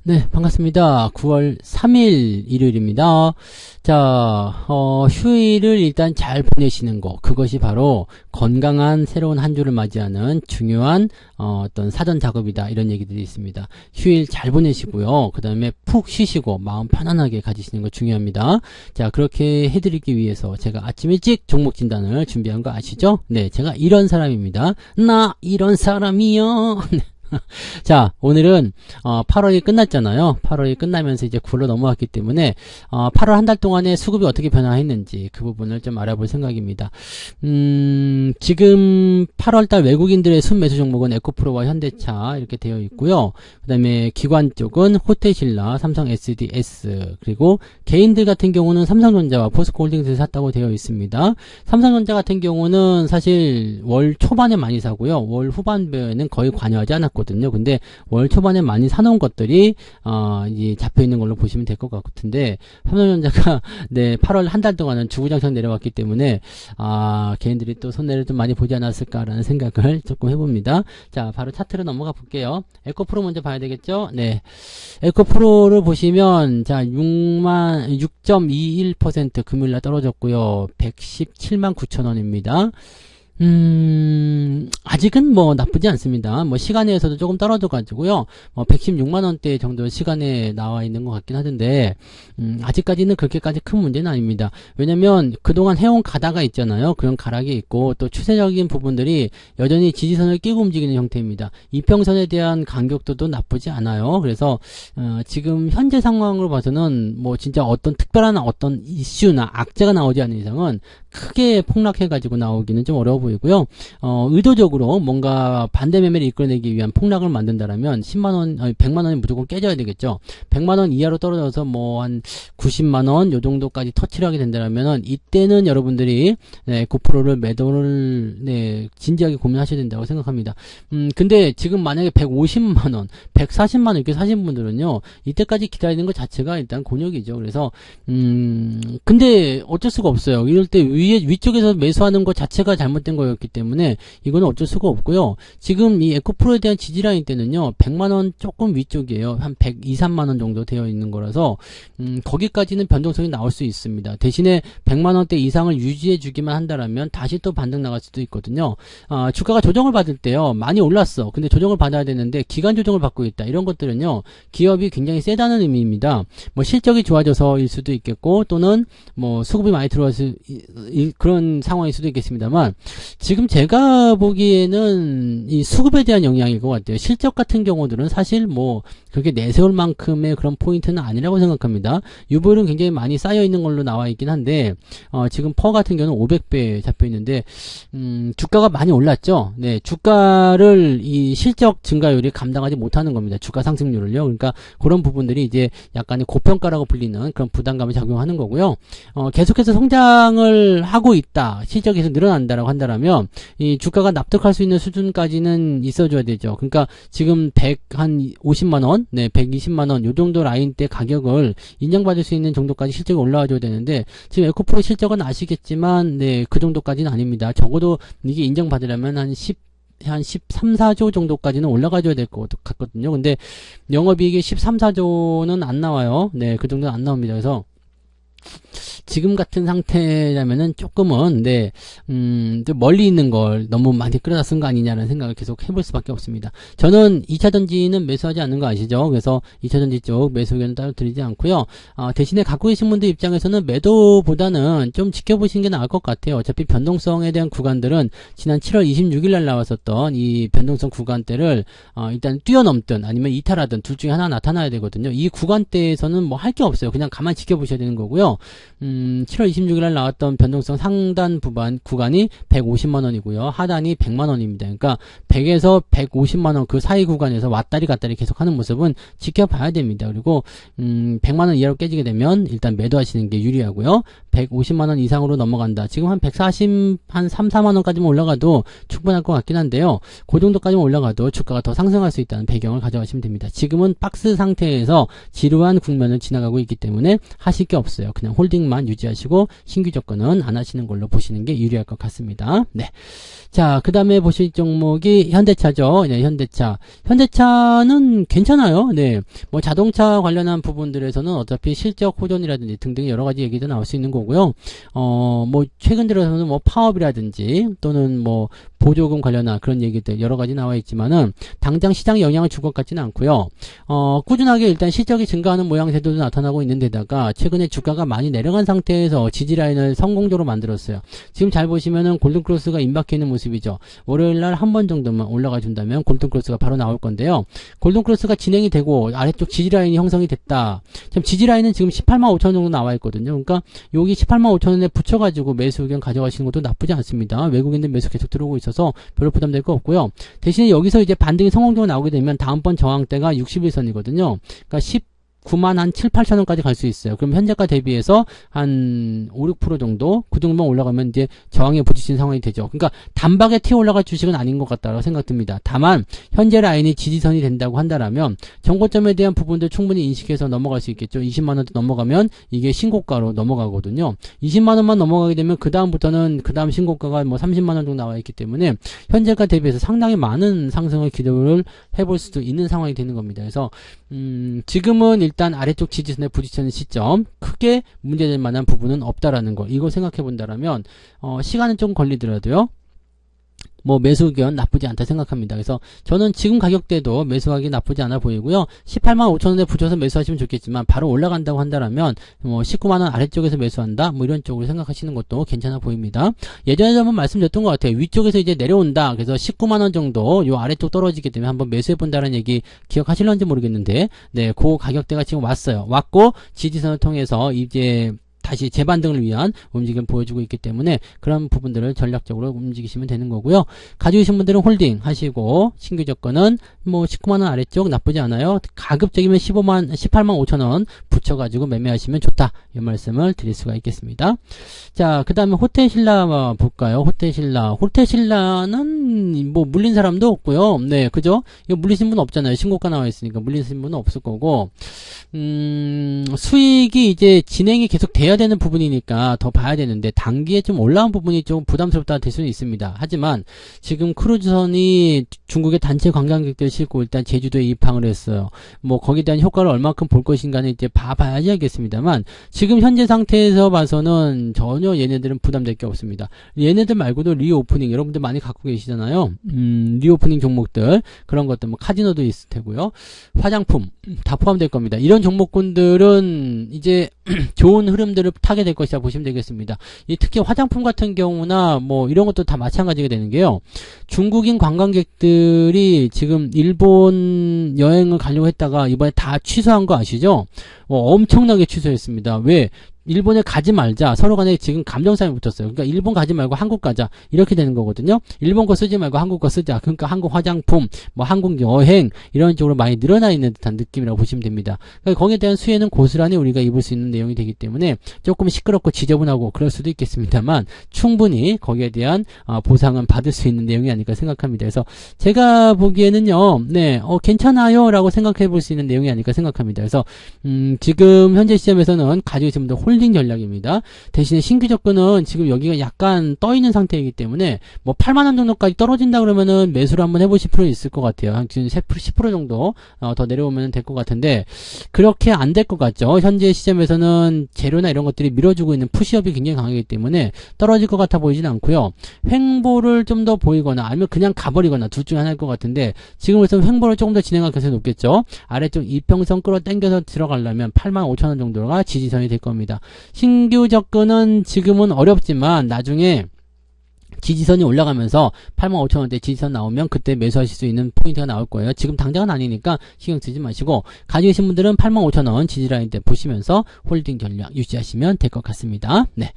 네, 반갑습니다. 9월 3일 일요일입니다. 자, 휴일을 일단 잘 보내시는 거, 그것이 바로 건강한 새로운 한 주를 맞이하는 중요한 어떤 사전 작업이다, 이런 얘기들이 있습니다. 휴일 잘 보내시고요. 그 다음에 푹 쉬시고 마음 편안하게 가지시는 거 중요합니다. 자, 그렇게 해드리기 위해서 제가 아침 일찍 종목 진단을 준비한 거 아시죠? 네, 제가 이런 사람입니다. 나 이런 사람이요. 자, 오늘은 8월이 끝났잖아요. 8월이 끝나면서 이제 9월로 넘어왔기 때문에 8월 한 달 동안에 수급이 어떻게 변화했는지 그 부분을 좀 알아볼 생각입니다. 지금 8월달 외국인들의 순매수 종목은 에코프로와 현대차 이렇게 되어 있고요. 그 다음에 기관 쪽은 호텔신라, 삼성 SDS, 그리고 개인들 같은 경우는 삼성전자와 포스코홀딩스를 샀다고 되어 있습니다. 삼성전자 같은 경우는 사실 월 초반에 많이 사고요. 월 후반부에는 거의 관여하지 않았거든요. 근데 월 초반에 많이 사놓은 것들이 이제 잡혀있는 걸로 보시면 될 것 같은데, 삼성전자가 네, 8월 한 달 동안은 주구장창 내려왔기 때문에 개인들이 또 손해를 좀 많이 보지 않았을까라는 생각을 조금 해봅니다. 자, 바로 차트로 넘어가 볼게요. 에코프로 먼저 봐야 되겠죠? 네, 에코프로를 보시면 자, 6.21% 금요일날 떨어졌고요. 117만 9천원입니다. 아직은 뭐 나쁘지 않습니다. 뭐 시간에서도 조금 떨어져가지고요. 116만원대 정도 시간에 나와 있는 것 같긴 하던데, 아직까지는 그렇게까지 큰 문제는 아닙니다. 왜냐면 그동안 해온 가다가 있잖아요. 그런 가락이 있고, 또 추세적인 부분들이 여전히 지지선을 끼고 움직이는 형태입니다. 이평선에 대한 간격도도 나쁘지 않아요. 그래서, 지금 현재 상황으로 봐서는 뭐 진짜 어떤 특별한 어떤 이슈나 악재가 나오지 않는 이상은 크게 폭락해가지고 나오기는 좀 어려워 보이고요. 의도적으로 뭔가 반대 매매를 이끌어내기 위한 폭락을 만든다라면 100만원이 무조건 깨져야 되겠죠. 100만원 이하로 떨어져서 뭐 한 90만원 요 정도까지 터치를 하게 된다면은 이때는 여러분들이 네, 고프로를 매도를 네, 진지하게 고민하셔야 된다고 생각합니다. 근데 지금 만약에 150만원, 140만원 이렇게 사신 분들은요, 이때까지 기다리는 것 자체가 일단 곤욕이죠. 그래서 근데 어쩔 수가 없어요. 이럴 때 위쪽에서 매수하는 것 자체가 잘못된 거였기 때문에 이거는 어쩔 수가 없고요. 지금 이 에코프로에 대한 지지라인 때는요, 100만원 조금 위쪽이에요. 한 102, 3만원 정도 되어 있는 거라서 거기까지는 변동성이 나올 수 있습니다. 대신에 100만원대 이상을 유지해 주기만 한다라면 다시 또 반등 나갈 수도 있거든요. 주가가 조정을 받을 때요, 많이 올랐어. 근데 조정을 받아야 되는데 기간 조정을 받고 있다. 이런 것들은요, 기업이 굉장히 세다는 의미입니다. 뭐 실적이 좋아져서일 수도 있겠고, 또는 뭐 수급이 많이 들어와서 그런 상황일 수도 있겠습니다만, 지금 제가 보기에는 이 수급에 대한 영향일 것 같아요. 실적 같은 경우들은 사실 뭐 그렇게 내세울 만큼의 그런 포인트는 아니라고 생각합니다. 유보율은 굉장히 많이 쌓여 있는 걸로 나와 있긴 한데, 지금 퍼 같은 경우는 500배 잡혀 있는데, 주가가 많이 올랐죠. 네, 주가를 이 실적 증가율이 감당하지 못하는 겁니다. 주가 상승률을요. 그러니까 그런 부분들이 이제 약간의 고평가라고 불리는 그런 부담감을 작용하는 거고요. 계속해서 성장을 하고 있다, 실적이 계속 늘어난다라고 한다라면 이 주가가 납득할 수 있는 수준까지는 있어줘야 되죠. 그러니까 지금 150만원, 네, 120만원 요 정도 라인대 가격을 인정받을 수 있는 정도까지 실적이 올라와줘야 되는데, 지금 에코프로 실적은 아시겠지만 네, 그 정도까지는 아닙니다. 적어도 이게 인정받으려면 한 13, 14조 정도까지는 올라가줘야 될 것 같거든요. 근데 영업이익이 13, 14조는 안 나와요. 네, 그 정도는 안 나옵니다. 그래서 지금 같은 상태라면은 조금은 네, 좀 멀리 있는 걸 너무 많이 끌어다 쓴 거 아니냐는 생각을 계속 해볼 수밖에 없습니다. 저는 2차전지는 매수하지 않는 거 아시죠? 그래서 2차전지 쪽 매수 의견은 따로 드리지 않고요. 대신에 갖고 계신 분들 입장에서는 매도보다는 좀 지켜보시는 게 나을 것 같아요. 어차피 변동성에 대한 구간들은 지난 7월 26일 날 나왔었던 이 변동성 구간대를 일단 뛰어넘든 아니면 이탈하든 둘 중에 하나 나타나야 되거든요. 이 구간대에서는 뭐 할 게 없어요. 그냥 가만히 지켜보셔야 되는 거고요. 7월 26일 날 나왔던 변동성 상단 구간이 150만원이고요. 하단이 100만원입니다. 그러니까 100에서 150만원 그 사이 구간에서 왔다리 갔다리 계속 하는 모습은 지켜봐야 됩니다. 그리고 100만원 이하로 깨지게 되면 일단 매도하시는 게 유리하고요. 150만원 이상으로 넘어간다. 지금 한 140, 한 3, 4만원까지만 올라가도 충분할 것 같긴 한데요. 그 정도까지만 올라가도 주가가 더 상승할 수 있다는 배경을 가져가시면 됩니다. 지금은 박스 상태에서 지루한 국면을 지나가고 있기 때문에 하실 게 없어요. 그냥 홀딩만 유지하시고 신규 접근은 안 하시는 걸로 보시는 게 유리할 것 같습니다. 네. 자, 그 다음에 보실 종목이 현대차죠. 네, 현대차. 현대차는 괜찮아요. 네. 뭐 자동차 관련한 부분들에서는 어차피 실적 호전이라든지 등등 여러 가지 얘기도 나올 수 있는 거고요. 뭐 최근 들어서는 뭐 파업이라든지 또는 뭐 보조금 관련한 그런 얘기들 여러 가지 나와 있지만은 당장 시장에 영향을 줄 것 같지는 않고요. 꾸준하게 일단 실적이 증가하는 모양새도 나타나고 있는 데다가 최근에 주가가 많이 내려간 상태에서 지지라인을 성공적으로 만들었어요. 지금 잘 보시면은 골든크로스가 임박해 있는 모습이죠. 월요일날 한 번 정도만 올라가 준다면 골든크로스가 바로 나올 건데요. 골든크로스가 진행이 되고 아래쪽 지지라인이 형성이 됐다. 지금 지지라인은 지금 18만 5천 정도 나와 있거든요. 그러니까 여기 18만 5천 원에 붙여가지고 매수 의견 가져가시는 것도 나쁘지 않습니다. 외국인들 매수 계속 들어오고 있어서 별로 부담될 거 없고요. 대신에 여기서 이제 반등이 성공적으로 나오게 되면 다음번 저항대가 61선이거든요. 그러니까 9만 한 7, 8천 원까지 갈 수 있어요. 그럼 현재가 대비해서 한 5, 6% 정도 그 정도만 올라가면 이제 저항에 부딪힌 상황이 되죠. 그러니까 단박에 튀어 올라갈 주식은 아닌 것 같다고 생각됩니다. 다만 현재 라인이 지지선이 된다고 한다라면 정고점에 대한 부분들 충분히 인식해서 넘어갈 수 있겠죠. 20만 원도 넘어가면 이게 신고가로 넘어가거든요. 20만 원만 넘어가게 되면 그 다음부터는 그 다음 신고가가 뭐 30만 원 정도 나와 있기 때문에 현재가 대비해서 상당히 많은 상승을 기대를 해볼 수도 있는 상황이 되는 겁니다. 그래서 지금은 일단 아래쪽 지지선에 부딪히는 시점 크게 문제될 만한 부분은 없다라는 거 이거 생각해 본다라면 시간은 좀 걸리더라도요. 뭐 매수 의견 나쁘지 않다 생각합니다. 그래서 저는 지금 가격대도 매수하기 나쁘지 않아 보이고요. 18만 5천 원에 붙여서 매수하시면 좋겠지만 바로 올라간다고 한다라면 뭐 19만 원 아래쪽에서 매수한다 뭐 이런 쪽으로 생각하시는 것도 괜찮아 보입니다. 예전에 한번 말씀드렸던 것 같아요. 위쪽에서 이제 내려온다. 그래서 19만 원 정도 요 아래쪽 떨어지게 되면 한번 매수해 본다는 얘기 기억하실런지 모르겠는데 네, 그 가격대가 지금 왔어요. 왔고 지지선을 통해서 이제 다시 재반등을 위한 움직임을 보여주고 있기 때문에 그런 부분들을 전략적으로 움직이시면 되는 거고요. 가지고 계신 분들은 홀딩 하시고 신규 조건은 뭐 19만원 아래쪽 나쁘지 않아요. 가급적이면 18만 5천원 붙여가지고 매매하시면 좋다. 이 말씀을 드릴 수가 있겠습니다. 자, 그 다음에 호텔신라 볼까요? 호텔신라는 뭐 물린 사람도 없고요. 네, 그죠? 이거 물리신 분 없잖아요. 신고가 나와 있으니까 물리신 분은 없을 거고 수익이 이제 진행이 계속 돼야 되는 부분이니까 더 봐야 되는데 단기에 좀 올라온 부분이 좀 부담스럽다 될 수는 있습니다. 하지만 지금 크루즈선이 중국의 단체 관광객들 싣고 일단 제주도에 입항을 했어요. 뭐 거기에 대한 효과를 얼마큼 볼 것인가는 이제 봐야지 알겠습니다만 지금 현재 상태에서 봐서는 전혀 얘네들은 부담될 게 없습니다. 얘네들 말고도 리오프닝 여러분들 많이 갖고 계시잖아요. 리오프닝 종목들 그런 것들 뭐 카지노도 있을 테고요. 화장품 다 포함될 겁니다. 이런 종목군들은 이제 좋은 흐름들을 타게 될 것이라 보시면 되겠습니다. 특히 화장품 같은 경우나 뭐 이런 것도 다 마찬가지가 되는 게요. 중국인 관광객들이 지금 일본 여행을 가려고 했다가 이번에 다 취소한 거 아시죠? 엄청나게 취소했습니다. 왜? 일본에 가지 말자. 서로 간에 지금 감정싸움이 붙었어요. 그러니까 일본 가지 말고 한국 가자. 이렇게 되는 거거든요. 일본 거 쓰지 말고 한국 거 쓰자. 그러니까 한국 화장품, 뭐 한국 여행 이런 쪽으로 많이 늘어나 있는 듯한 느낌이라고 보시면 됩니다. 그러니까 거기에 대한 수혜는 고스란히 우리가 입을 수 있는 내용이 되기 때문에 조금 시끄럽고 지저분하고 그럴 수도 있겠습니다만 충분히 거기에 대한 보상은 받을 수 있는 내용이 아닐까 생각합니다. 그래서 제가 보기에는요. 네, 괜찮아요 라고 생각해 볼 수 있는 내용이 아닐까 생각합니다. 그래서 지금 현재 시점에서는 가지고 계신 분들 홀딩 전략입니다. 대신에 신규 접근은 지금 여기가 약간 떠있는 상태이기 때문에 뭐 8만원 정도까지 떨어진다 그러면은 매수를 한번 해보실 필요 있을 것 같아요. 한 지금 10% 정도 더 내려오면 될 것 같은데 그렇게 안 될 것 같죠. 현재 시점에서는 재료나 이런 것들이 밀어주고 있는 푸시업이 굉장히 강하기 때문에 떨어질 것 같아 보이진 않고요. 횡보를 좀 더 보이거나 아니면 그냥 가버리거나 둘 중에 하나일 것 같은데 지금 그래서 횡보를 조금 더 진행할 가능성이 높겠죠. 아래쪽 이평선 끌어당겨서 들어가려면 8만 5천원 정도가 지지선이 될 겁니다. 신규 접근은 지금은 어렵지만 나중에 지지선이 올라가면서 85,000원대 지지선 나오면 그때 매수하실 수 있는 포인트가 나올 거예요. 지금 당장은 아니니까 신경 쓰지 마시고 가지고 계신 분들은 85,000원 지지라인 때 보시면서 홀딩 전략 유지하시면 될 것 같습니다. 네.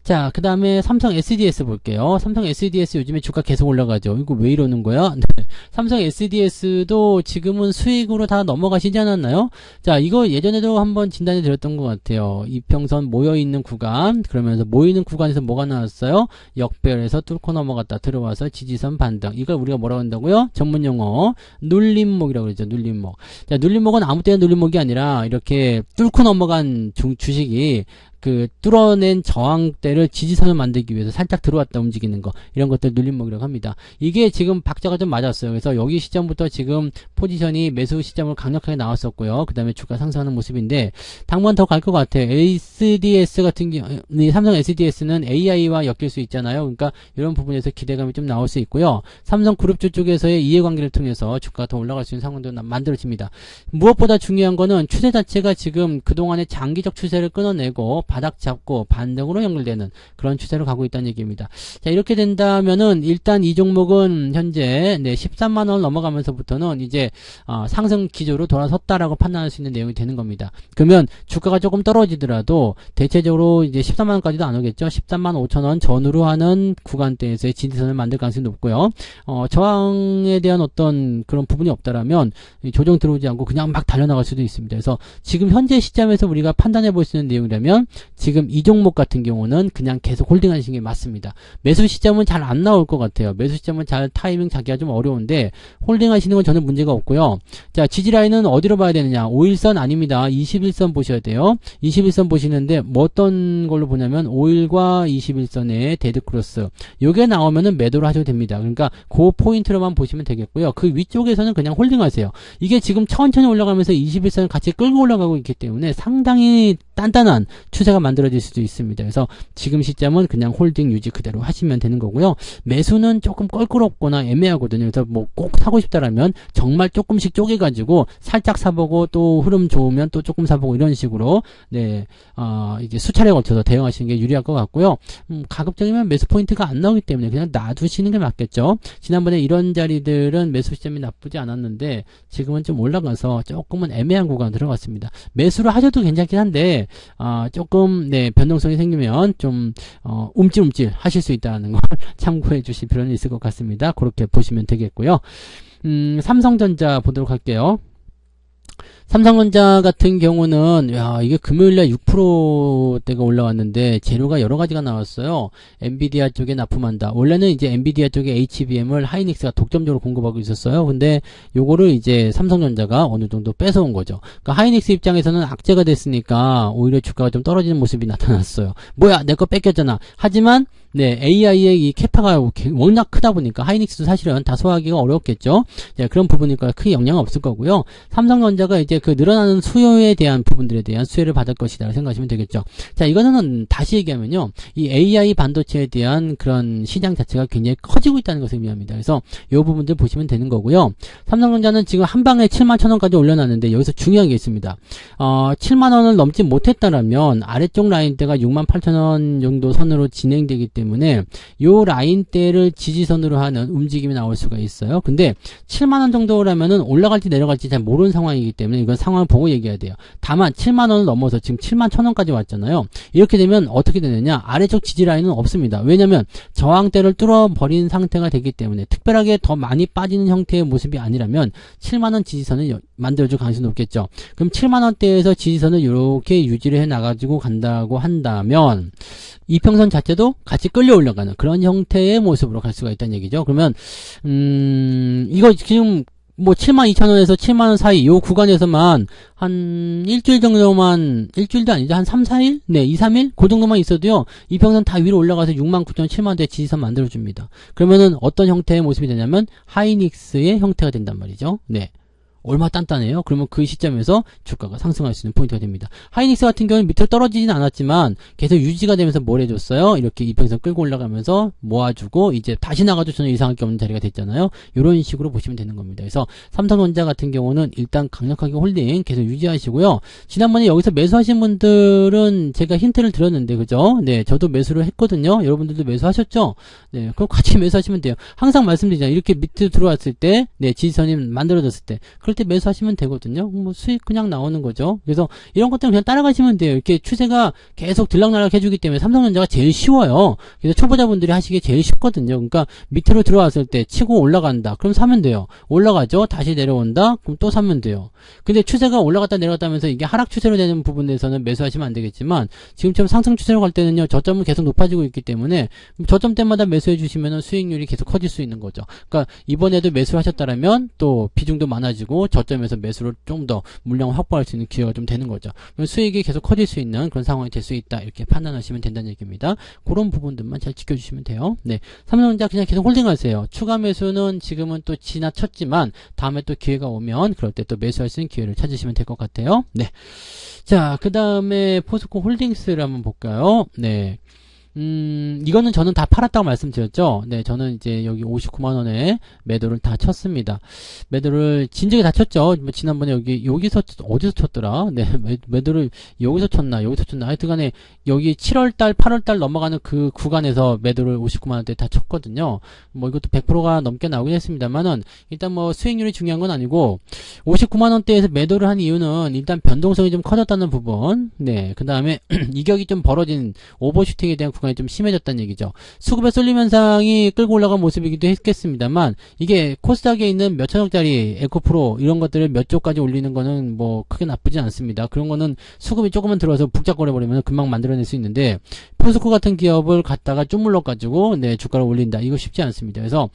자, 그 다음에 삼성 SDS 볼게요. 삼성 SDS 요즘에 주가 계속 올라가죠. 이거 왜 이러는 거야? 네. 삼성 SDS도 지금은 수익으로 다 넘어가시지 않았나요? 자, 이거 예전에도 한번 진단해 드렸던 것 같아요. 이평선 모여있는 구간, 그러면서 모이는 구간에서 뭐가 나왔어요? 역배열에서 뚫고 넘어갔다 들어와서 지지선 반등. 이걸 우리가 뭐라고 한다고요? 전문용어 눌림목이라고 그러죠. 눌림목. 자, 눌림목은 아무 때나 눌림목이 아니라 이렇게 뚫고 넘어간 주식이 그 뚫어낸 저항대를 지지선을 만들기 위해서 살짝 들어왔다 움직이는 거, 이런 것들 눌림목이라고 합니다. 이게 지금 박자가 좀 맞았어요. 그래서 여기 시점부터 지금 포지션이 매수 시점을 강력하게 나왔었고요. 그 다음에 주가 상승하는 모습인데 당분 더 갈 것 같아요. SDS 같은 경우, 삼성 SDS는 AI와 엮일 수 있잖아요. 그러니까 이런 부분에서 기대감이 좀 나올 수 있고요. 삼성그룹주 쪽에서의 이해관계를 통해서 주가가 더 올라갈 수 있는 상황도 만들어집니다. 무엇보다 중요한 거는 추세 자체가 지금 그동안의 장기적 추세를 끊어내고 바닥 잡고 반등으로 연결되는 그런 추세로 가고 있다는 얘기입니다. 자, 이렇게 된다면은 일단 이 종목은 현재 13만원 넘어가면서부터는 이제 상승 기조로 돌아섰다라고 판단할 수 있는 내용이 되는 겁니다. 그러면 주가가 조금 떨어지더라도 대체적으로 이제 13만원까지도 안 오겠죠. 13만 5천원 전후로 하는 구간대에서의 지지선을 만들 가능성이 높고요. 저항에 대한 어떤 그런 부분이 없다라면 조정 들어오지 않고 그냥 막 달려나갈 수도 있습니다. 그래서 지금 현재 시점에서 우리가 판단해 볼 수 있는 내용이라면 지금 이 종목 같은 경우는 그냥 계속 홀딩 하시는 게 맞습니다. 매수 시점은 잘 안 나올 것 같아요. 매수 시점은 잘 타이밍 자기가 좀 어려운데 홀딩 하시는 건 전혀 문제가 없고요. 자, 지지라인은 어디로 봐야 되느냐? 5일선 아닙니다. 21선 보셔야 돼요. 21선 보시는데 뭐 어떤 걸로 보냐면 5일과 21선의 데드크로스, 요게 나오면은 매도를 하셔도 됩니다. 그러니까 그 포인트로만 보시면 되겠고요. 그 위쪽에서는 그냥 홀딩 하세요. 이게 지금 천천히 올라가면서 21선을 같이 끌고 올라가고 있기 때문에 상당히 단단한 추세가 만들어질 수도 있습니다. 그래서 지금 시점은 그냥 홀딩 유지 그대로 하시면 되는 거고요. 매수는 조금 껄끄럽거나 애매하거든요. 그래서 뭐 꼭 사고 싶다라면 정말 조금씩 쪼개가지고 살짝 사보고 또 흐름 좋으면 또 조금 사보고 이런 식으로 이게 수차례 걸쳐서 대응하시는 게 유리할 것 같고요. 가급적이면 매수 포인트가 안 나오기 때문에 그냥 놔두시는 게 맞겠죠. 지난번에 이런 자리들은 매수 시점이 나쁘지 않았는데 지금은 좀 올라가서 조금은 애매한 구간 들어갔습니다. 매수를 하셔도 괜찮긴 한데 조금 변동성이 생기면 좀 움찔움찔 하실 수 있다는 걸 참고해 주실 필요는 있을 것 같습니다. 그렇게 보시면 되겠고요. 삼성전자 보도록 할게요. 삼성전자 같은 경우는 이게 금요일날 6%대가 올라왔는데 재료가 여러 가지가 나왔어요. 엔비디아 쪽에 납품한다. 원래는 이제 엔비디아 쪽에 HBM을 하이닉스가 독점적으로 공급하고 있었어요. 근데 요거를 이제 삼성전자가 어느 정도 뺏어온 거죠. 그러니까 하이닉스 입장에서는 악재가 됐으니까 오히려 주가가 좀 떨어지는 모습이 나타났어요. 뭐야, 내 거 뺏겼잖아. 하지만 AI의 이 캐파가 워낙 크다 보니까 하이닉스도 사실은 다 소화하기가 어렵겠죠. 그런 부분이니까 크게 영향은 없을 거고요. 삼성전자가 이제 그 늘어나는 수요에 대한 부분들에 대한 수혜를 받을 것이다 생각하시면 되겠죠. 자, 이거는 다시 얘기하면요, 이 AI 반도체에 대한 그런 시장 자체가 굉장히 커지고 있다는 것을 의미합니다. 그래서 이 부분들 보시면 되는 거고요. 삼성전자는 지금 한 방에 71,000원까지 올려놨는데 여기서 중요한 게 있습니다. 70,000원을 넘지 못했다라면 아래쪽 라인대가 68,000원 정도 선으로 진행되기 때문에 요 라인대를 지지선으로 하는 움직임이 나올 수가 있어요. 근데 7만원 정도라면은 올라갈지 내려갈지 잘 모르는 상황이기 때문에 이건 상황을 보고 얘기해야 돼요. 다만 7만원을 넘어서 지금 71,000원까지 왔잖아요. 이렇게 되면 어떻게 되느냐? 아래쪽 지지라인은 없습니다. 왜냐면 저항대를 뚫어버린 상태가 되기 때문에 특별하게 더 많이 빠지는 형태의 모습이 아니라면 7만원 지지선을 만들어줄 가능성이 높겠죠. 그럼 7만원대에서 지지선을 이렇게 유지를 해나가지고 간다고 한다면 이평선 자체도 같이 끌려 올라가는 그런 형태의 모습으로 갈 수가 있다는 얘기죠. 그러면 이거 지금 뭐 72,000원에서 7만원 사이 요 구간에서만 한 일주일 정도만, 일주일도 아니죠, 한 3, 4일? 2, 3일? 그 정도만 있어도요, 이평선 다 위로 올라가서 69,000원, 7만원대 지지선 만들어줍니다. 그러면은 어떤 형태의 모습이 되냐면 하이닉스의 형태가 된단 말이죠. 얼마 단단해요. 그러면 그 시점에서 주가가 상승할 수 있는 포인트가 됩니다. 하이닉스 같은 경우는 밑으로 떨어지진 않았지만 계속 유지가 되면서 뭘 해줬어요? 이렇게 이평선 끌고 올라가면서 모아주고 이제 다시 나가도 전혀 이상할 게 없는 자리가 됐잖아요. 이런 식으로 보시면 되는 겁니다. 그래서 삼성전자 같은 경우는 일단 강력하게 홀딩 계속 유지하시고요. 지난번에 여기서 매수하신 분들은 제가 힌트를 드렸는데 그죠? 네, 저도 매수를 했거든요. 여러분들도 매수하셨죠? 네, 그럼 같이 매수하시면 돼요. 항상 말씀드리잖아요. 이렇게 밑으로 들어왔을 때, 네, 지지선이 만들어졌을 때, 그럴 때 매수하시면 되거든요. 뭐 수익 그냥 나오는 거죠. 그래서 이런 것들은 그냥 따라가시면 돼요. 이렇게 추세가 계속 들락날락 해주기 때문에 삼성전자가 제일 쉬워요. 그래서 초보자분들이 하시기 제일 쉽거든요. 그러니까 밑으로 들어왔을 때 치고 올라간다. 그럼 사면 돼요. 올라가죠. 다시 내려온다. 그럼 또 사면 돼요. 근데 추세가 올라갔다 내려갔다 하면서 이게 하락 추세로 되는 부분에서는 매수하시면 안 되겠지만 지금처럼 상승 추세로 갈 때는요. 저점은 계속 높아지고 있기 때문에 저점 때마다 매수해 주시면 수익률이 계속 커질 수 있는 거죠. 그러니까 이번에도 매수를 하셨다면 또 비중도 많아지고 저점에서 매수를 좀 더 물량을 확보할 수 있는 기회가 좀 되는 거죠. 수익이 계속 커질 수 있는 그런 상황이 될 수 있다. 이렇게 판단하시면 된다는 얘기입니다. 그런 부분들만 잘 지켜주시면 돼요. 네, 삼성전자 그냥 계속 홀딩하세요. 추가 매수는 지금은 또 지나쳤지만 다음에 또 기회가 오면 그럴 때 또 매수할 수 있는 기회를 찾으시면 될 것 같아요. 네, 자, 그 다음에 포스코 홀딩스를 한번 볼까요? 네. 이거는 저는 다 팔았다고 말씀드렸죠. 네, 저는 이제 여기 59만원에 매도를 다 쳤습니다. 매도를 진작에 다 쳤죠. 뭐 지난번에 여기서, 어디서 쳤더라? 네, 매도를 여기서 쳤나? 하여튼 간에 여기 7월달, 8월달 넘어가는 그 구간에서 매도를 59만원대 다 쳤거든요. 뭐 이것도 100%가 넘게 나오긴 했습니다만은, 일단 뭐 수익률이 중요한 건 아니고, 59만원대에서 매도를 한 이유는 일단 변동성이 좀 커졌다는 부분, 네, 그 다음에 이격이 좀 벌어진 오버슈팅에 대한 구간이 좀 심해졌다는 얘기죠. 수급의 쏠림 현상이 끌고 올라간 모습이기도 했겠습니다만 이게 코스닥에 있는 몇천억짜리 에코프로 이런 것들을 몇 조까지 올리는 거는 뭐 크게 나쁘진 않습니다. 그런 거는 수급이 조금만 들어와서 북적거려 버리면 금방 만들어낼 수 있는데 포스코 같은 기업을 갖다가 쪼물러 가지고 네, 주가를 올린다. 이거 쉽지 않습니다. 그래서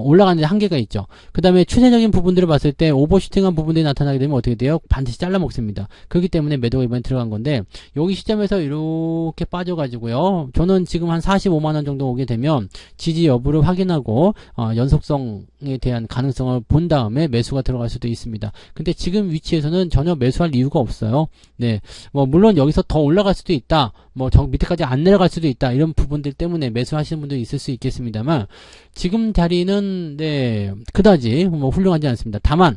올라가는 데 한계가 있죠. 그 다음에 추세적인 부분들을 봤을 때 오버슈팅한 부분들이 나타나게 되면 어떻게 돼요? 반드시 잘라 먹습니다. 그렇기 때문에 매도가 이번에 들어간 건데 여기 시점에서 이렇게 빠져가지고요. 저는 지금 한 45만원 정도 오게 되면 지지 여부를 확인하고 연속성에 대한 가능성을 본 다음에 매수가 들어갈 수도 있습니다. 근데 지금 위치에서는 전혀 매수할 이유가 없어요. 네, 뭐 물론 여기서 더 올라갈 수도 있다. 뭐 저 밑에까지 안 내려갈 수도 있다. 이런 부분들 때문에 매수하시는 분도 있을 수 있겠습니다만 지금 자리는 네, 그다지 뭐 훌륭하지 않습니다. 다만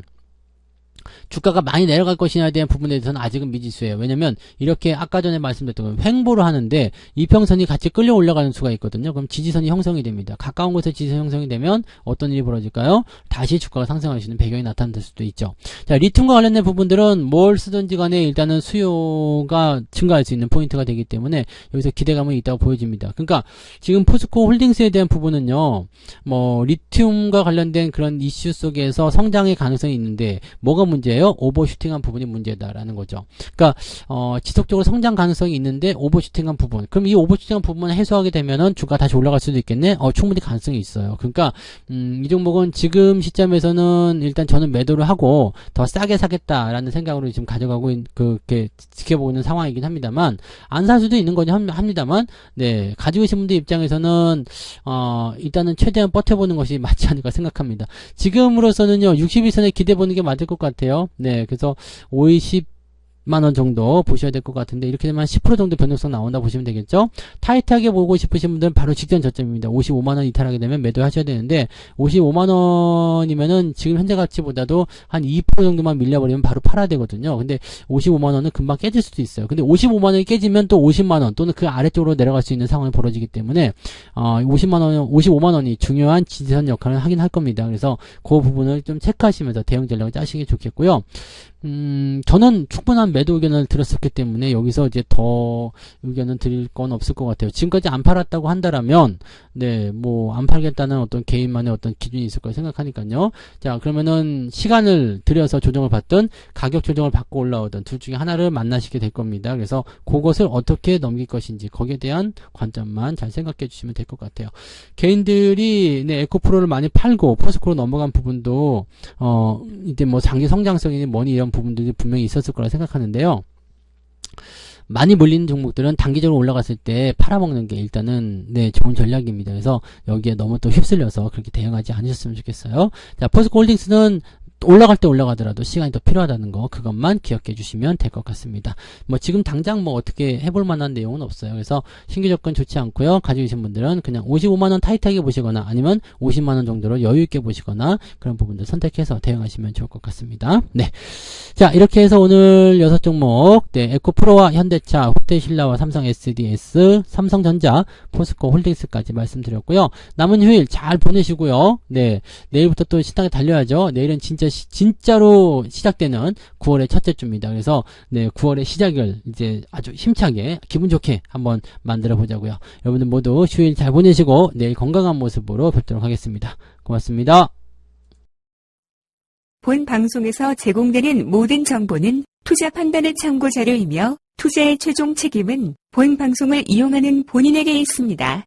주가가 많이 내려갈 것이냐에 대한 부분에 대해서는 아직은 미지수예요. 왜냐면 이렇게 아까 전에 말씀드렸던 횡보를 하는데 이평선이 같이 끌려 올라가는 수가 있거든요. 그럼 지지선이 형성이 됩니다. 가까운 곳에 지지선 형성이 되면 어떤 일이 벌어질까요? 다시 주가가 상승할 수 있는 배경이 나타날 수도 있죠. 자, 리튬과 관련된 부분들은 뭘 쓰든지 간에 일단은 수요가 증가할 수 있는 포인트가 되기 때문에 여기서 기대감은 있다고 보여집니다. 그러니까 지금 포스코 홀딩스에 대한 부분은요, 뭐 리튬과 관련된 그런 이슈 속에서 성장의 가능성이 있는데 뭐가 문제예요? 오버슈팅한 부분이 문제다라는 거죠. 그러니까 지속적으로 성장 가능성이 있는데 오버슈팅한 부분. 그럼 이 오버슈팅한 부분을 해소하게 되면은 주가 다시 올라갈 수도 있겠네. 충분히 가능성이 있어요. 그러니까 이 종목은 지금 시점에서는 일단 저는 매도를 하고 더 싸게 사겠다라는 생각으로 지금 가져가고 그렇게 지켜보고 있는 상황이긴 합니다만 안 살 수도 있는 거긴 합니다만 네, 가지고 계신 분들 입장에서는 일단은 최대한 버텨보는 것이 맞지 않을까 생각합니다. 지금으로서는요 61선에 기대보는 게 맞을 것 같아요. 네, 그래서 50만원 정도 보셔야 될 것 같은데 이렇게 되면 10% 정도 변동성 나온다 보시면 되겠죠. 타이트하게 보고 싶으신 분들은 바로 직전 저점입니다. 55만원 이탈하게 되면 매도하셔야 되는데 55만원이면은 지금 현재 가치보다도 한 2% 정도만 밀려버리면 바로 팔아야 되거든요. 근데 55만원은 금방 깨질 수도 있어요. 근데 55만원이 깨지면 또 50만원 또는 그 아래쪽으로 내려갈 수 있는 상황이 벌어지기 때문에 55만원이 중요한 지지선 역할을 하긴 할 겁니다. 그래서 그 부분을 좀 체크하시면서 대응 전략을 짜시는 게 좋겠고요. 저는 충분한 매도 의견을 들었었기 때문에 여기서 이제 더 의견을 드릴 건 없을 것 같아요. 지금까지 안 팔았다고 한다라면, 네, 뭐, 안 팔겠다는 어떤 개인만의 어떤 기준이 있을 거라 생각하니까요. 자, 그러면은 시간을 들여서 조정을 받든 가격 조정을 받고 올라오든 둘 중에 하나를 만나시게 될 겁니다. 그래서 그것을 어떻게 넘길 것인지 거기에 대한 관점만 잘 생각해 주시면 될 것 같아요. 개인들이, 네, 에코프로를 많이 팔고 포스코로 넘어간 부분도, 이제 뭐 장기 성장성이니 뭐니 이런 부분들이 분명히 있었을 거라 생각하는데요. 많이 몰리는 종목들은 단기적으로 올라갔을 때 팔아먹는 게 일단은 네, 좋은 전략입니다. 그래서 여기에 너무 또 휩쓸려서 그렇게 대응하지 않으셨으면 좋겠어요. 자, 포스코 홀딩스는 올라갈 때 올라가더라도 시간이 더 필요하다는 거, 그것만 기억해 주시면 될 것 같습니다. 뭐 지금 당장 뭐 어떻게 해볼 만한 내용은 없어요. 그래서 신규 접근 좋지 않고요. 가지고 계신 분들은 그냥 55만원 타이트하게 보시거나 아니면 50만원 정도로 여유있게 보시거나 그런 부분들 선택해서 대응하시면 좋을 것 같습니다. 네. 자, 이렇게 해서 오늘 6종목, 네, 에코프로와 현대차, 호텔신라와 삼성 SDS, 삼성전자, 포스코 홀딩스까지 말씀드렸고요. 남은 휴일 잘 보내시고요. 네, 내일부터 또 신나게 달려야죠. 내일은 진짜로 시작되는 9월의 첫째 주입니다. 그래서 네, 9월의 시작을 이제 아주 힘차게 기분 좋게 한번 만들어 보자고요. 여러분들 모두 휴일 잘 보내시고 내일 건강한 모습으로 뵙도록 하겠습니다. 고맙습니다. 본 방송에서 제공되는 모든 정보는 투자 판단의 참고 자료이며 투자의 최종 책임은 본 방송을 이용하는 본인에게 있습니다.